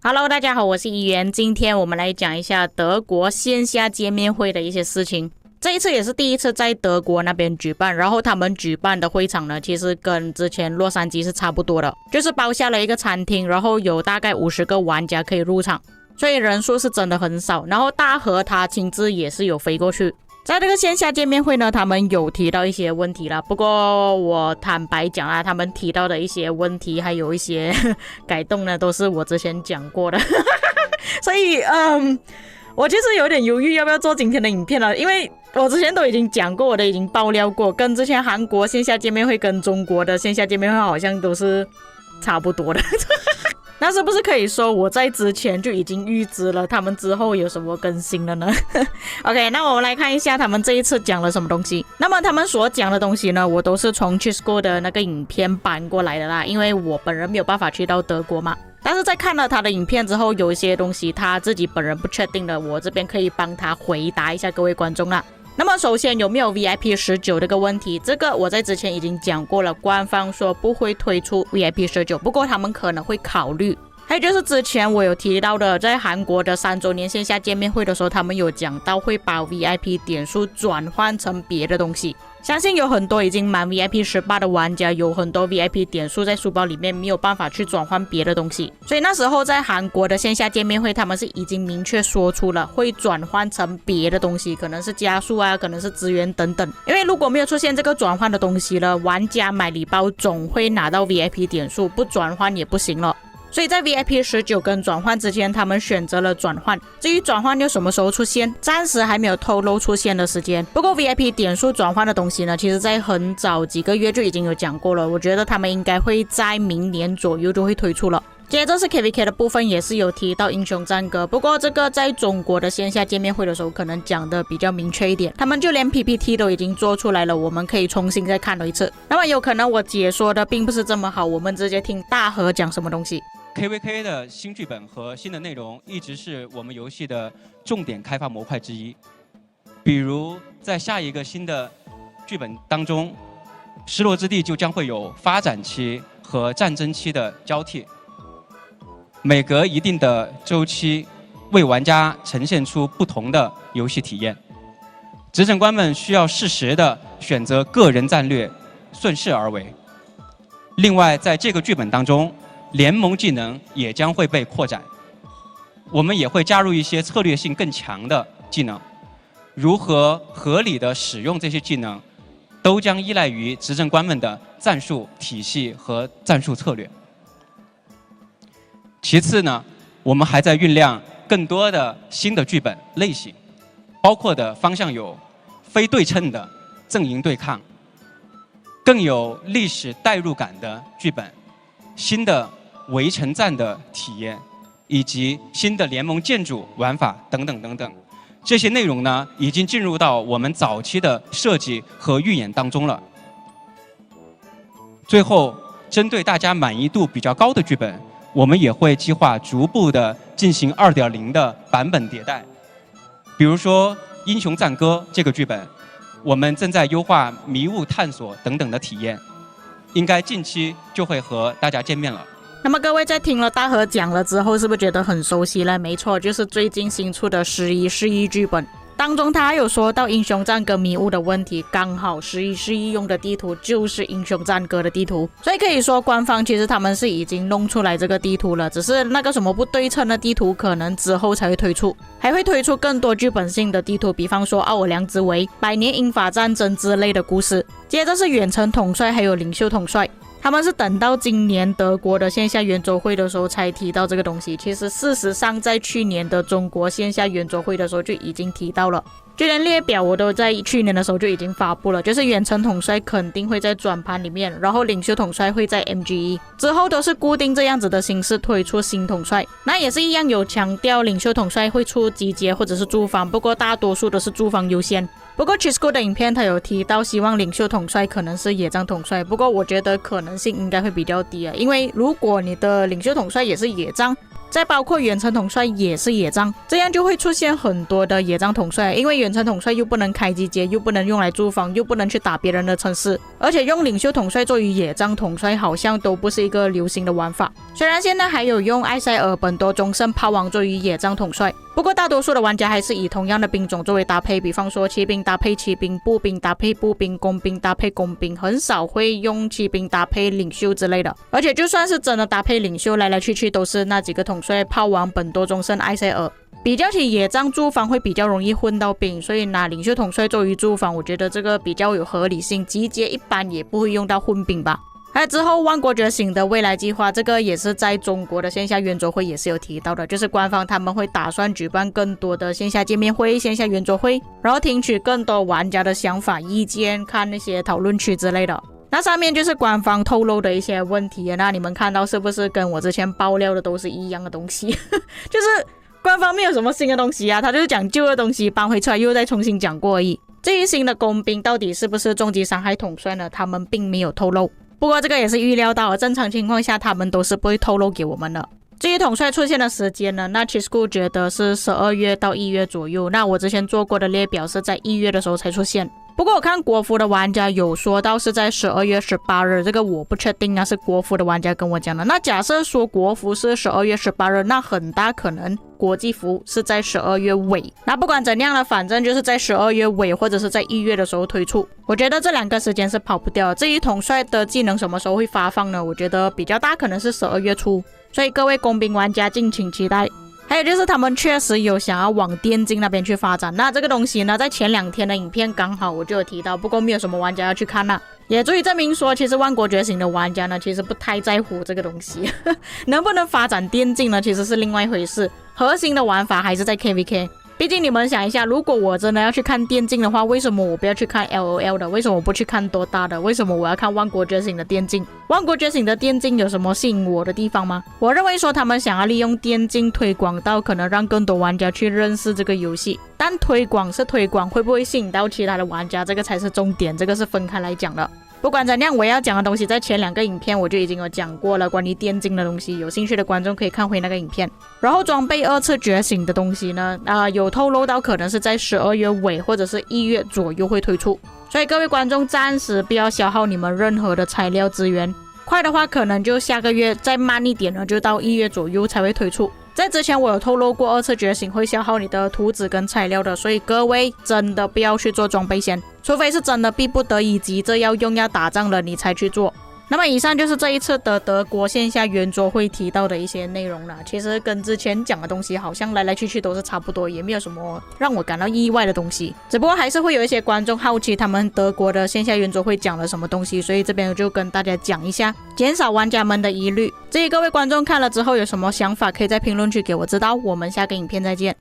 Hello， 大家好，我是怡媛。今天我们来讲一下德国线下见面会的一些事情。这一次也是第一次在德国那边举办，然后他们举办的会场呢，其实跟之前洛杉矶是差不多的，就是包下了一个餐厅，然后有大概50个玩家可以入场，所以人数是真的很少。然后大和他亲自也是有飞过去。在这个线下见面会呢，他们有提到一些问题啦，不过我坦白讲啦，他们提到的一些问题还有一些改动呢，都是我之前讲过的所以我其实有点犹豫要不要做今天的影片了，因为我之前都已经讲过，我都已经爆料过，跟之前韩国线下见面会跟中国的线下见面会好像都是差不多的那是不是可以说我在之前就已经预知了他们之后有什么更新了呢OK， 那我们来看一下他们这一次讲了什么东西。那么他们所讲的东西呢，我都是从 Chisco 的那个影片搬过来的啦，因为我本人没有办法去到德国嘛。但是在看了他的影片之后，有一些东西他自己本人不确定的，我这边可以帮他回答一下各位观众啦。那么首先有没有 VIP19 这个问题，这个我在之前已经讲过了，官方说不会推出 VIP19， 不过他们可能会考虑。还有就是之前我有提到的，在韩国的3周年线下见面会的时候，他们有讲到会把 VIP 点数转换成别的东西。相信有很多已经满 VIP18 的玩家，有很多 VIP 点数在书包里面，没有办法去转换别的东西。所以那时候在韩国的线下见面会，他们是已经明确说出了会转换成别的东西，可能是加速啊，可能是资源等等。因为如果没有出现这个转换的东西了，玩家买礼包总会拿到 VIP 点数，不转换也不行了。所以在 VIP19 跟转换之间，他们选择了转换。至于转换又什么时候出现，暂时还没有透露出现的时间。不过 VIP 点数转换的东西呢，其实在很早几个月就已经有讲过了，我觉得他们应该会在明年左右就会推出了。接着是 KVK 的部分，也是有提到英雄战歌，不过这个在中国的线下见面会的时候可能讲的比较明确一点，他们就连 PPT 都已经做出来了，我们可以重新再看了一次。那么有可能我解说的并不是这么好，我们直接听大和讲什么东西。KVK 的新剧本和新的内容一直是我们游戏的重点开发模块之一。比如在下一个新的剧本当中，失落之地就将会有发展期和战争期的交替，每隔一定的周期为玩家呈现出不同的游戏体验。执政官们需要适时的选择个人战略，顺势而为。另外在这个剧本当中，联盟技能也将会被扩展，我们也会加入一些策略性更强的技能。如何合理的使用这些技能，都将依赖于执政官们的战术体系和战术策略。其次呢，我们还在酝酿更多的新的剧本类型，包括的方向有非对称的阵营对抗，更有历史代入感的剧本，新的围城战的体验，以及新的联盟建筑玩法等等等等。这些内容呢，已经进入到我们早期的设计和预演当中了。最后，针对大家满意度比较高的剧本，我们也会计划逐步的进行 2.0 的版本迭代。比如说《英雄战歌》这个剧本，我们正在优化迷雾探索等等的体验，应该近期就会和大家见面了。那么各位在听了大和讲了之后，是不是觉得很熟悉了？没错，就是最近新出的11剧本当中，他还有说到英雄战歌迷雾的问题，刚好11用的地图就是英雄战歌的地图，所以可以说官方其实他们是已经弄出来这个地图了，只是那个什么不对称的地图可能之后才会推出，还会推出更多剧本性的地图，比方说奥尔良之围、百年英法战争之类的故事。接着是远程统帅还有领袖统帅，他们是等到今年德国的线下圆桌会的时候才提到这个东西，其实事实上在去年的中国线下圆桌会的时候就已经提到了，就连列表我都在去年的时候就已经发布了，就是远程统帅肯定会在转盘里面，然后领袖统帅会在 MGE 之后都是固定这样子的形式推出新统帅。那也是一样有强调领袖统帅会出集结或者是驻防，不过大多数都是驻防优先。不过 Chisco 的影片他有提到希望领袖统帅可能是野战统帅，不过我觉得可能性应该会比较低啊，因为如果你的领袖统帅也是野战，再包括远程统帅也是野帐，这样就会出现很多的野帐统帅，因为远程统帅又不能开集结，又不能用来驻防，又不能去打别人的城市，而且用领袖统帅作为野帐统帅好像都不是一个流行的玩法。虽然现在还有用埃塞尔本多忠胜炮王作为野帐统帅，不过大多数的玩家还是以同样的兵种作为搭配，比方说骑兵搭配骑兵，步兵搭配步兵，工兵搭配工兵，很少会用骑兵搭配领袖之类的。而且就算是真的搭配领袖，来来去去都是那几个统帅，炮王、本多忠胜、埃塞尔。比较起野帐驻防会比较容易混到兵，所以拿领袖统帅作为驻防，我觉得这个比较有合理性。集结一般也不会用到混兵吧。还有之后万国觉醒的未来计划，这个也是在中国的线下圆桌会也是有提到的，就是官方他们会打算举办更多的线下见面会、线下圆桌会，然后听取更多玩家的想法意见，看那些讨论区之类的。那上面就是官方透露的一些问题，那你们看到是不是跟我之前爆料的都是一样的东西？就是官方没有什么新的东西啊，他就是讲旧的东西搬回出来又再重新讲过而已。至于新的工兵到底是不是重击伤害统帅呢，他们并没有透露。不过这个也是预料到的，正常情况下他们都是不会透露给我们的。至于统帅出现的时间呢，那 Chisco 觉得是12月到1月左右，那我之前做过的列表是在1月的时候才出现。不过我看国服的玩家有说到是在12月18日，这个我不确定啊，是国服的玩家跟我讲的。那假设说国服是12月18日，那很大可能国际服是在12月尾。那不管怎样了，反正就是在12月尾或者是在1月的时候推出。我觉得这两个时间是跑不掉的。至于统帅的技能什么时候会发放呢？我觉得比较大可能是12月初，所以各位工兵玩家敬请期待。还有就是他们确实有想要往电竞那边去发展，那这个东西呢，在前2天的影片刚好我就有提到，不过没有什么玩家要去看啦。也足以证明说，其实万国觉醒的玩家呢，其实不太在乎这个东西。能不能发展电竞呢，其实是另外一回事，核心的玩法还是在 KVK。毕竟你们想一下，如果我真的要去看电竞的话，为什么我不要去看 LOL 的？为什么我不去看多大的？为什么我要看万国觉醒的电竞？万国觉醒的电竞有什么吸引我的地方吗？我认为说他们想要利用电竞推广到可能让更多玩家去认识这个游戏，但推广是推广，会不会吸引到其他的玩家，这个才是重点，这个是分开来讲的。不管怎样，我要讲的东西在前2个影片我就已经有讲过了，关于电竞的东西，有兴趣的观众可以看回那个影片。然后装备2次觉醒的东西呢，有透露到可能是在12月尾或者是1月左右会推出，所以各位观众暂时不要消耗你们任何的材料资源，快的话可能就下个月，再慢一点呢就到1月左右才会推出。在之前我有透露过2次觉醒会消耗你的图纸跟材料的，所以各位真的不要去做装备先，除非是真的逼不得已急着要用要打仗了你才去做。那么以上就是这一次的德国线下圆桌会提到的一些内容了，其实跟之前讲的东西好像来来去去都是差不多，也没有什么让我感到意外的东西，只不过还是会有一些观众好奇他们德国的线下圆桌会讲了什么东西，所以这边我就跟大家讲一下，减少玩家们的疑虑。至于各位观众看了之后有什么想法，可以在评论区给我知道，我们下个影片再见。